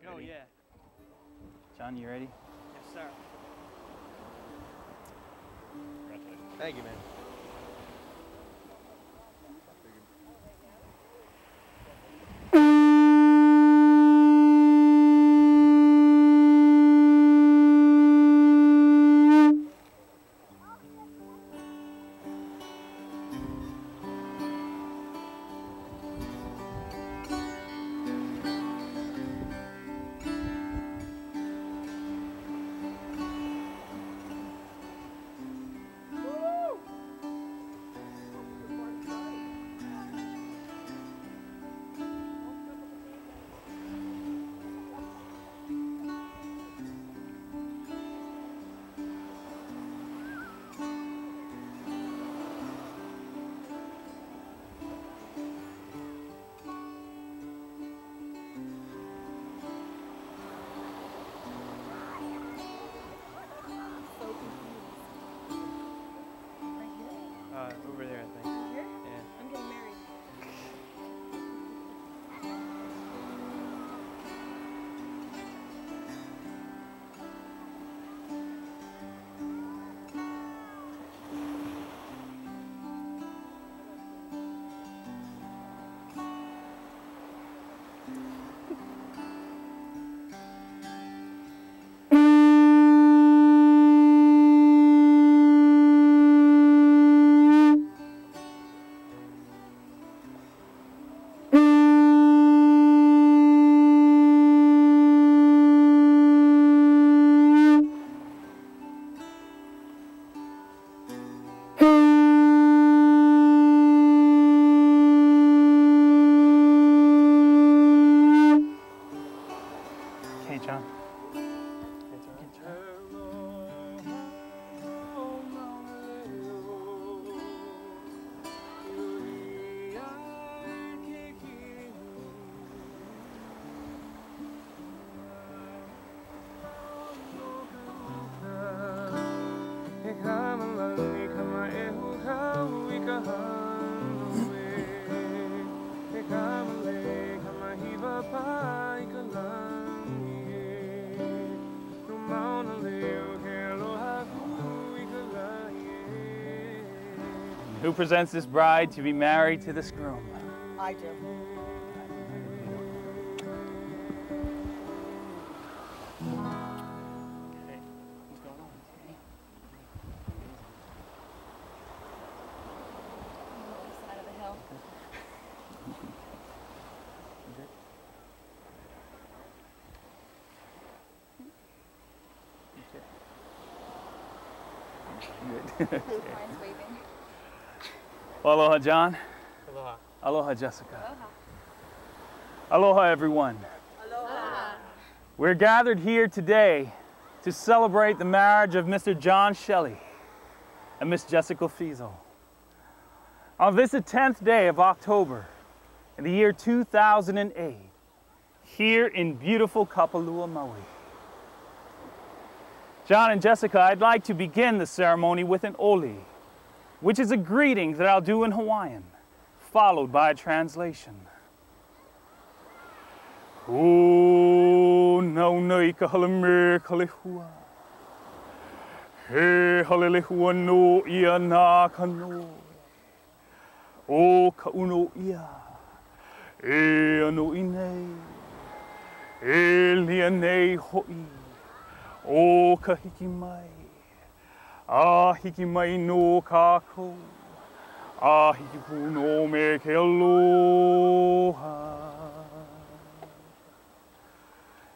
Oh, yeah. John, you ready? Yes, sir. Congratulations. Thank you, man. Over there, I think. Here? Yeah. I'm getting married. Okay, John. Who presents this bride to be married to this groom? I do. Hey, what's going on? Side of the hill. Good. Mine's waving. Well, aloha, John. Aloha. Aloha, Jessica. Aloha. Aloha, everyone. Aloha. We're gathered here today to celebrate the marriage of Mr. John Shelley and Miss Jessica Feisel. On this, the 10th day of October in the year 2008, here in beautiful Kapalua Maui. John and Jessica, I'd like to begin the ceremony with an oli, which is a greeting that I'll do in Hawaiian, followed by a translation. O naunai ka halame ka lehua. He halelehua no ia nā ka no. O ka uno ia. E ano i nei. E lia nei hoi. O ka hiki mai. A hiki mai no kākou. A hiki puno me ke aloha.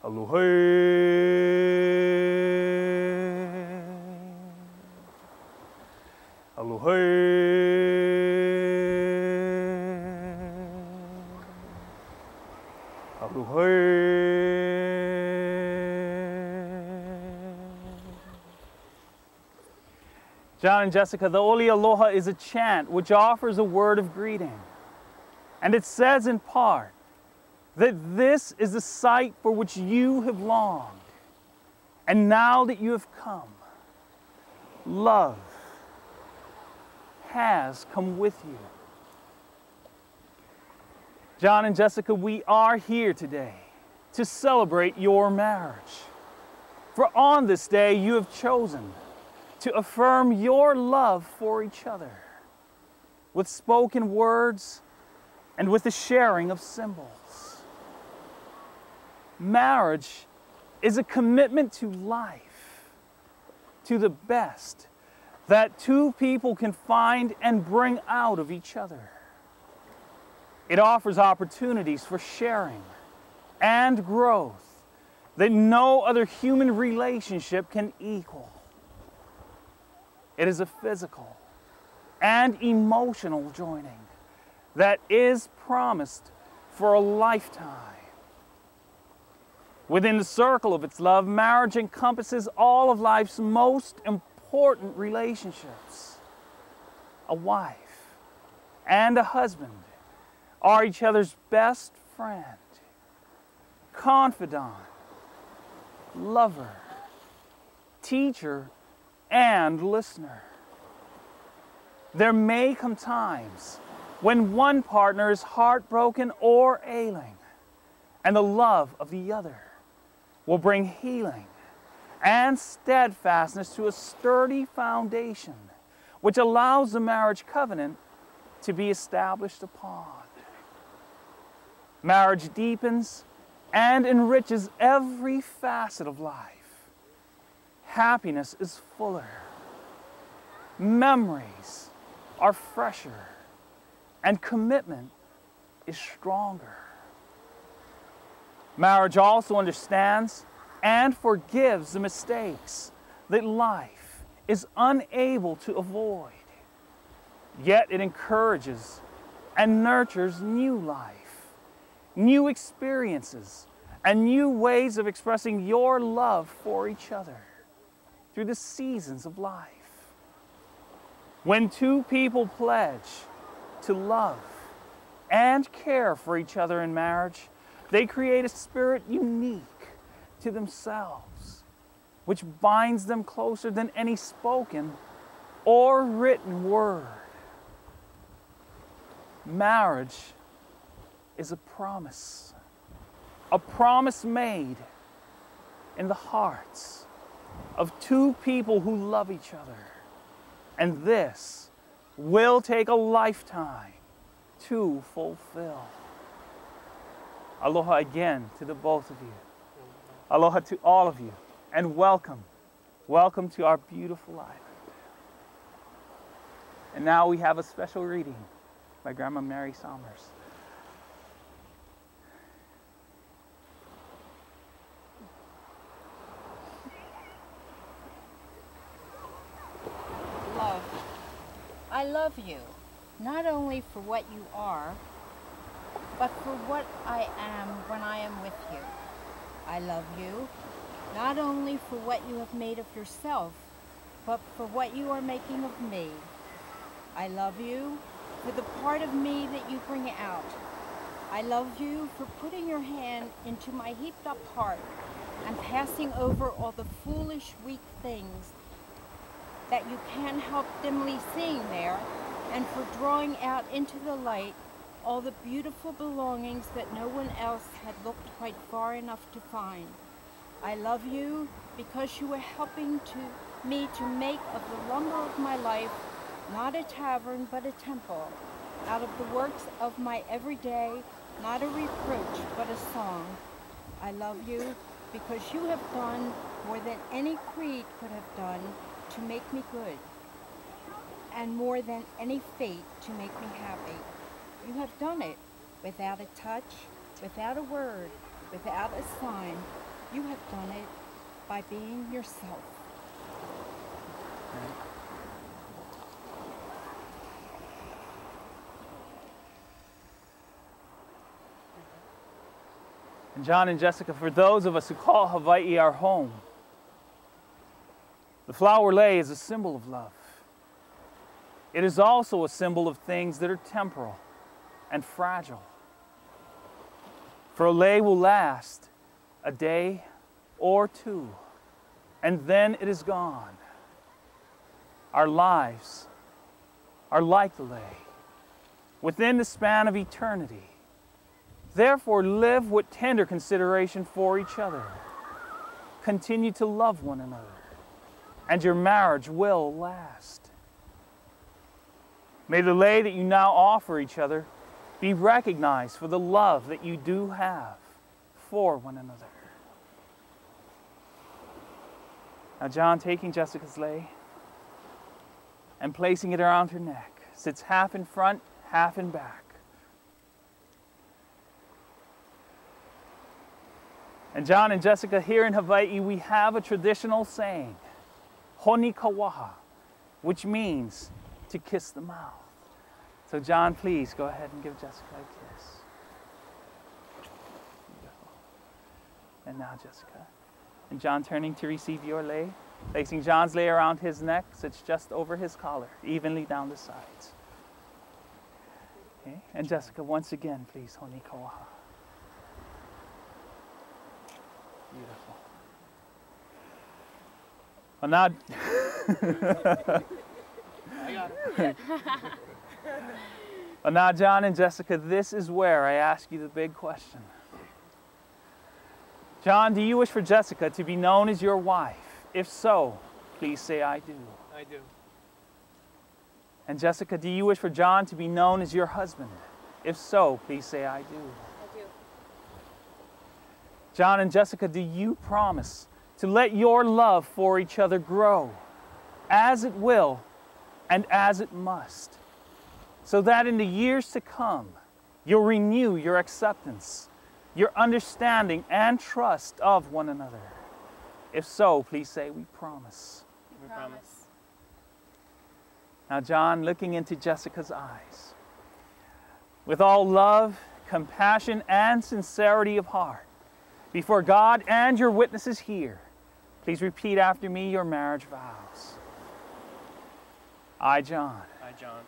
Aloha. Aloha. Aloha. John and Jessica, the Oli Aloha is a chant which offers a word of greeting. And it says in part that this is the sight for which you have longed. And now that you have come, love has come with you. John and Jessica, we are here today to celebrate your marriage. For on this day you have chosen to affirm your love for each other with spoken words and with the sharing of symbols. Marriage is a commitment to life, to the best that two people can find and bring out of each other. It offers opportunities for sharing and growth that no other human relationship can equal. It is a physical and emotional joining that is promised for a lifetime. Within the circle of its love, marriage encompasses all of life's most important relationships. A wife and a husband are each other's best friend, confidant, lover, teacher, and listener. There may come times when one partner is heartbroken or ailing, and the love of the other will bring healing and steadfastness to a sturdy foundation which allows the marriage covenant to be established upon. Marriage deepens and enriches every facet of life. Happiness is fuller. Memories are fresher. And commitment is stronger. Marriage also understands and forgives the mistakes that life is unable to avoid. Yet it encourages and nurtures new life, new experiences, and new ways of expressing your love for each other through the seasons of life. When two people pledge to love and care for each other in marriage, they create a spirit unique to themselves, which binds them closer than any spoken or written word. Marriage is a promise made in the hearts of two people who love each other. And this will take a lifetime to fulfill. Aloha again to the both of you. Aloha to all of you. And welcome. Welcome to our beautiful island. And now we have a special reading by Grandma Mary Somers. Love. I love you, not only for what you are, but for what I am when I am with you. I love you, not only for what you have made of yourself, but for what you are making of me. I love you for the part of me that you bring out. I love you for putting your hand into my heaped up heart and passing over all the foolish, weak things that you can't help dimly seeing there, and for drawing out into the light all the beautiful belongings that no one else had looked quite far enough to find. I love you because you are helping me to make of the lumber of my life not a tavern but a temple, out of the works of my everyday, not a reproach but a song. I love you because you have done more than any creed could have done to make me good, and more than any fate to make me happy. You have done it without a touch, without a word, without a sign. You have done it by being yourself. And John and Jessica, for those of us who call Hawaii our home, the flower lei is a symbol of love. It is also a symbol of things that are temporal and fragile. For a lei will last a day or two, and then it is gone. Our lives are like the lei. Within the span of eternity, Therefore, live with tender consideration for each other. Continue to love one another, and your marriage will last. May the lei that you now offer each other be recognized for the love that you do have for one another. Now, John, taking Jessica's lei and placing it around her neck, sits half in front, half in back. And John and Jessica, here in Hawaii, we have a traditional saying, honi kawaha, which means to kiss the mouth. So John, please go ahead and give Jessica a kiss. Beautiful. And now Jessica. And John turning to receive your lei, placing John's lei around his neck, sits just over his collar, evenly down the sides. Okay. And Jessica, once again, please, honi kawaha. Beautiful. Well, now, I got it. well, now, John and Jessica, this is where I ask you the big question. John, do you wish for Jessica to be known as your wife? If so, please say I do. I do. And Jessica, do you wish for John to be known as your husband? If so, please say I do. I do. John and Jessica, do you promise to let your love for each other grow as it will and as it must, so that in the years to come, you'll renew your acceptance, your understanding and trust of one another? If so, please say, we promise. We promise. promise. Now, John, looking into Jessica's eyes, with all love, compassion, and sincerity of heart, before God and your witnesses here, please repeat after me your marriage vows. I, John, I, John,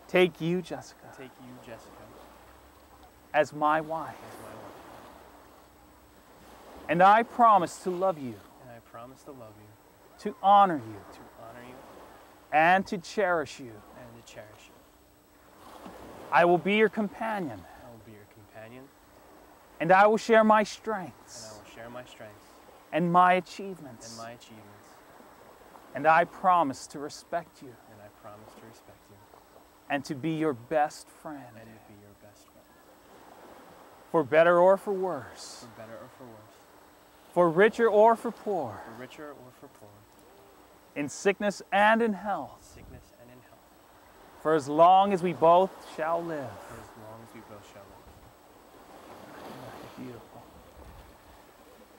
take you, Jessica, take you, Jessica, as my wife, as my wife, and I promise to love you, and I promise to love you, to honor you, to honor you, and to cherish you. and to cherish you. I will be your companion, I will be your companion, and I will share my and I strengths will share my strengths and my achievements. and my achievements, And I promise to respect you and I promise to respect you and to be your best friend, and to be your best friend, for better or for worse, for better or for worse, for richer or for poor, for richer or for poor, in sickness and in health, sickness and in health, for as long as we both shall live. for as long as we both shall live. Beautiful.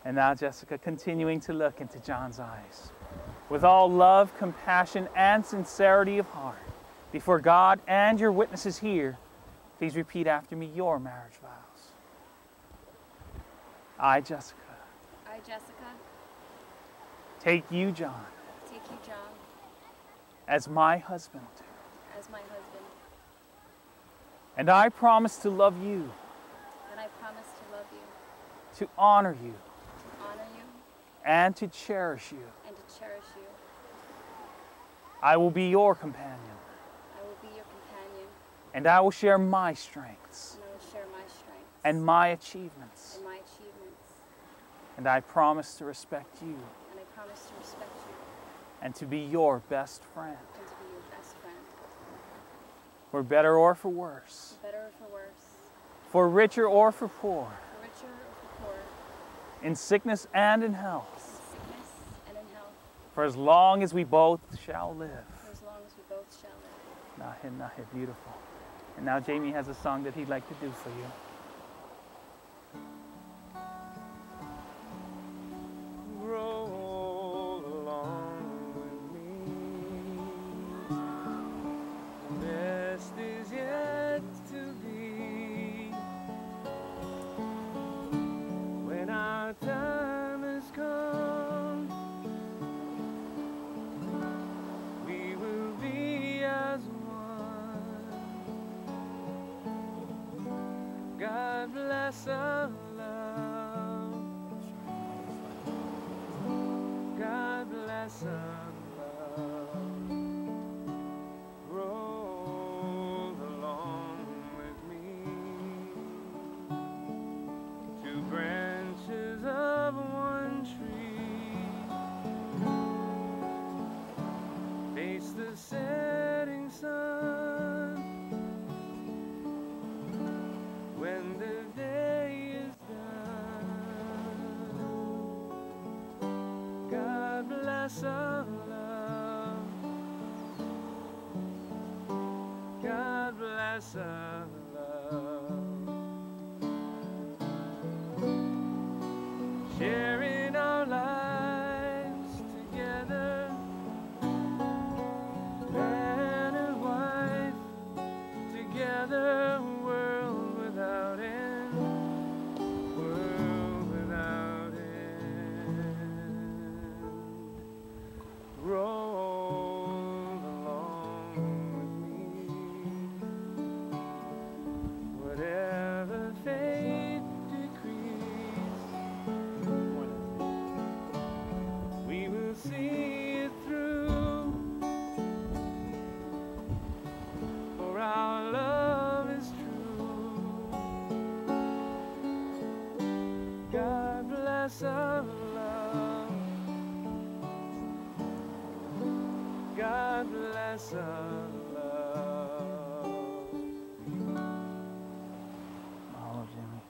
And now, Jessica, continuing to look into John's eyes, with all love, compassion, and sincerity of heart, before God and your witnesses here, please repeat after me your marriage vows. I, Jessica, I, Jessica, take you, John, take you, John, as my husband, as my husband, and I promise to love you, and I promise to love you, to honor you, to honor you, and to cherish you. and to cherish you. I will be your companion, I will be your companion, and I will share my strengths and I will share my strengths and my achievements. and my achievements. And I promise to respect you And I promise to respect you and to be your best friend, and to be your best friend, for better or for worse, for better or for worse, for richer or for poor, for richer or for poor, in sickness and in in health, sickness and in health, for as long as we both shall live. for as long as we both shall live. Nahe, beautiful. And now Jamie has a song that he'd like to do for you. Roll along with me. Best is yet to be. When our time has come, we will be as one. God bless our love. God bless our love. Roll along with me. bless our love. God bless our love. Sharing our lives together, man and wife together, world without end, world without end. Roll along with me, whatever fate decrees, we will see it through, for our love is true. God bless our love. God bless our love. Mahalo, Jimmy.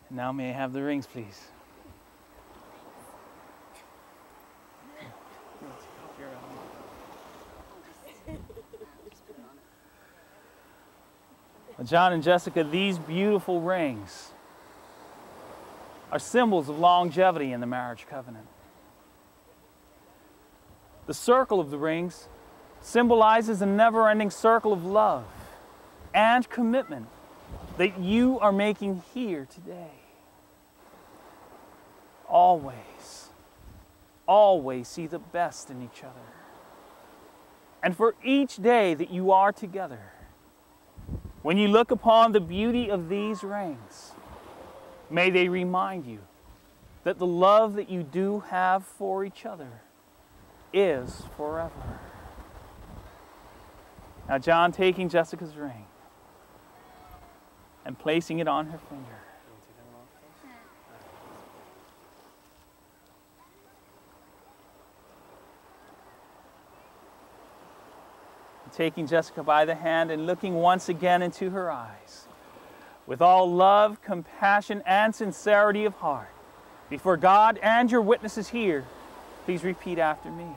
And now may I have the rings, please? John and Jessica, these beautiful rings are symbols of longevity in the marriage covenant. The circle of the rings symbolizes a never-ending circle of love and commitment that you are making here today. Always, always see the best in each other. And for each day that you are together, when you look upon the beauty of these rings, may they remind you that the love that you do have for each other is forever. Now, John taking Jessica's ring and placing it on her finger. Taking Jessica by the hand and looking once again into her eyes, with all love, compassion, and sincerity of heart, before God and your witnesses here, please repeat after me.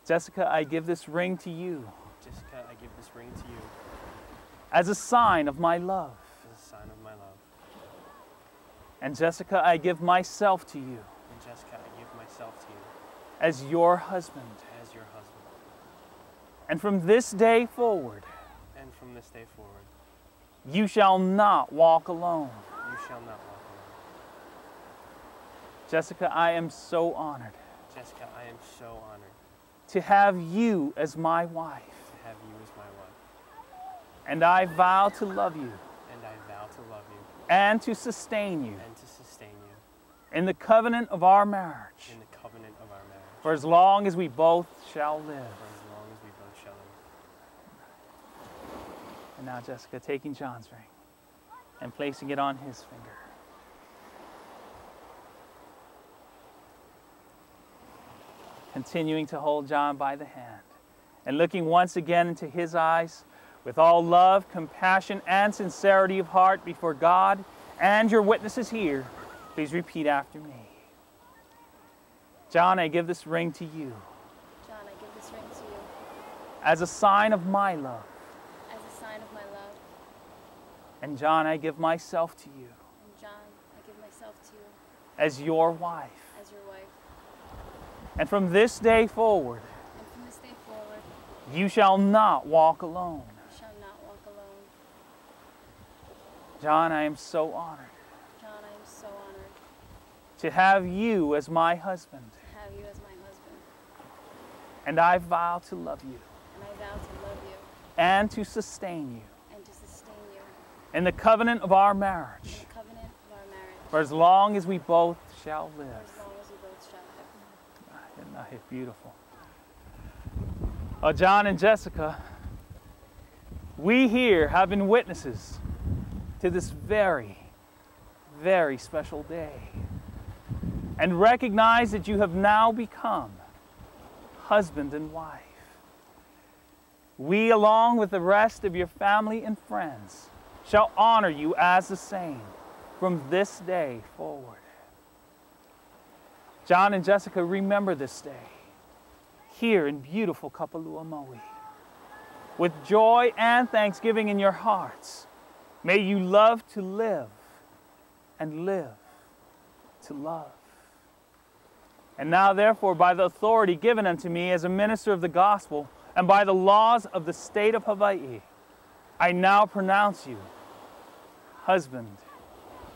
Jessica, I give this ring to you. Jessica, I give this ring to you As a sign of my love. as a sign of my love. And Jessica, I give myself to you. And Jessica, I give myself to you As your husband. as your husband. And from this day forward, And from this day forward, you shall not walk alone. you shall not walk alone. Jessica, I am so honored Jessica, I am so honored to have you as my wife. to have you as my wife. And I vow to love you And I vow to love you and to sustain you and to sustain you in the covenant of our marriage in the covenant of our marriage for as long as we both shall live. for as long as we both shall live. And now Jessica taking John's ring and placing it on his finger. Continuing to hold John by the hand and looking once again into his eyes with all love, compassion, and sincerity of heart before God and your witnesses here, please repeat after me. John, I give this ring to you John, I give this ring to you as a sign of my love. as a sign of my love. And John, I give myself to you And John, I give myself to you as your wife. as your wife. And from this day forward, And from this day forward, you shall not walk alone. you shall not walk alone. John, I am so honored John, I am so honored to have you as my husband. to have you as my husband. And I vow to love you And I vow to love you and to sustain you and to sustain you in the covenant of our in marriage the covenant of our marriage for as long as we both shall for live. as long as we both shall live. Isn't that beautiful? Oh, John and Jessica, we here have been witnesses to this very, very special day and recognize that you have now become husband and wife. We, along with the rest of your family and friends, shall honor you as the same from this day forward. John and Jessica, remember this day here in beautiful Kapalua Maui. With joy and thanksgiving in your hearts, may you love to live and live to love. And now, therefore, by the authority given unto me as a minister of the gospel and by the laws of the state of Hawaii, I now pronounce you husband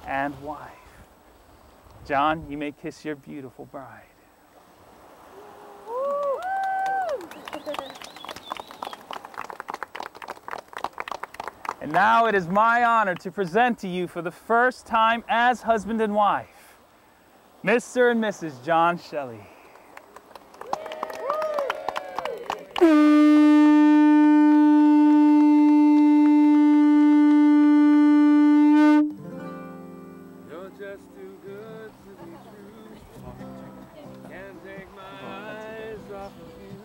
and wife. John, you may kiss your beautiful bride. And now it is my honor to present to you for the first time as husband and wife, Mr. and Mrs. John Shelley. You're just too good to be true. Can't take my eyes off of you.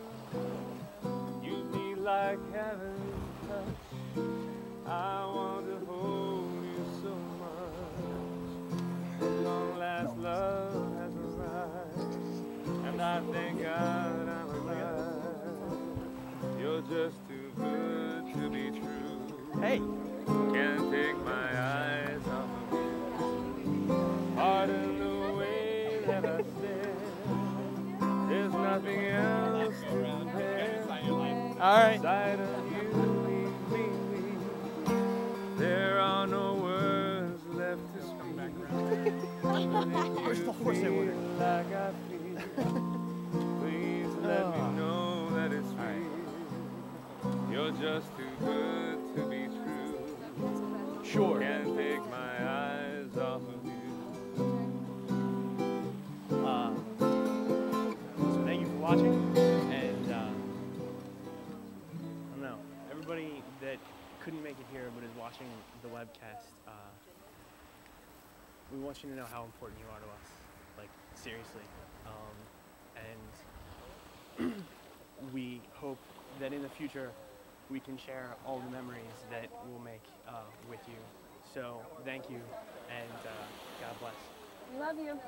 You be like heaven's touch. I want to hold you so much. At long last, love has arrived, and I thank God I'm alive. You're just too good to be true. Hey. Can't take my eyes off of you. Pardon the way that I said. There's nothing else to compare. All right. Sight of you leaves me weak. There are no words left to speak. Of course they were. Like I feel. Please let me know that it's real. You're just too good to be true. Sure. Can't take my eyes off of you. So thank you for watching, and I don't know, everybody that couldn't make it here but is watching the webcast, we want you to know how important you are to us, like seriously, and we hope that in the future we can share all the memories that we'll make with you. So thank you, and God bless. We love you.